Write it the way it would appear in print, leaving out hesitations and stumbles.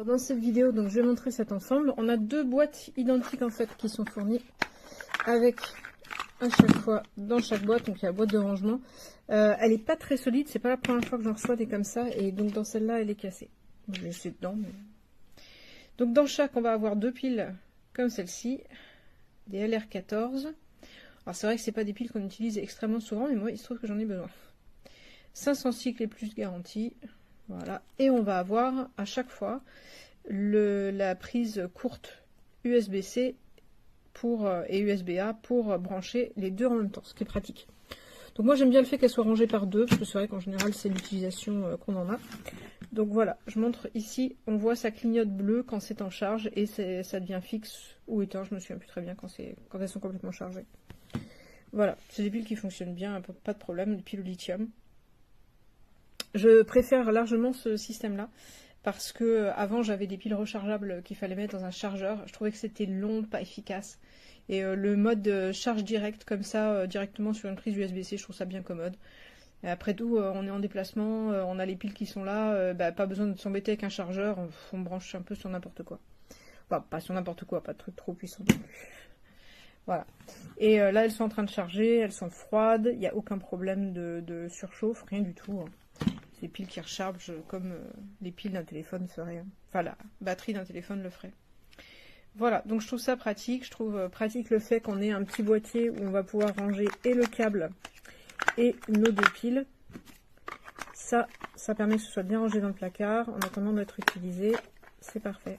Dans cette vidéo, donc, je vais montrer cet ensemble. On a deux boîtes identiques en fait qui sont fournies avec à chaque fois dans chaque boîte, donc il y a la boîte de rangement. Elle est pas très solide, c'est pas la première fois que j'en reçois des comme ça, et donc dans celle-là elle est cassée. Je l'ai laissé dedans. Mais... Donc dans chaque, on va avoir deux piles comme celle-ci, des LR14. Alors c'est vrai que c'est pas des piles qu'on utilise extrêmement souvent, mais moi il se trouve que j'en ai besoin. 500 cycles et plus garantie. Voilà, et on va avoir à chaque fois la prise courte USB-C et USB-A pour brancher les deux en même temps, ce qui est pratique. Donc moi j'aime bien le fait qu'elle soit rangée par deux, parce que c'est vrai qu'en général c'est l'utilisation qu'on en a. Donc voilà, je montre ici, on voit ça clignote bleu quand c'est en charge, et ça devient fixe ou éteint, je me souviens plus très bien quand elles sont complètement chargées. Voilà, c'est des piles qui fonctionnent bien, pas de problème, des piles au lithium. Je préfère largement ce système-là, parce que avant j'avais des piles rechargeables qu'il fallait mettre dans un chargeur. Je trouvais que c'était long, pas efficace. Et le mode charge directe comme ça, directement sur une prise USB-C, je trouve ça bien commode. Et après tout, on est en déplacement, on a les piles qui sont là, pas besoin de s'embêter avec un chargeur, on branche un peu sur n'importe quoi. Enfin, pas sur n'importe quoi, pas de truc trop puissant non plus. Voilà. Et là, elles sont en train de charger, elles sont froides, il n'y a aucun problème de surchauffe, rien du tout. C'est des piles qui rechargent comme les piles d'un téléphone feraient. Enfin, la batterie d'un téléphone le ferait. Voilà, donc je trouve ça pratique. Je trouve pratique le fait qu'on ait un petit boîtier où on va pouvoir ranger et le câble et nos deux piles. Ça permet que ce soit bien rangé dans le placard en attendant d'être utilisé. C'est parfait.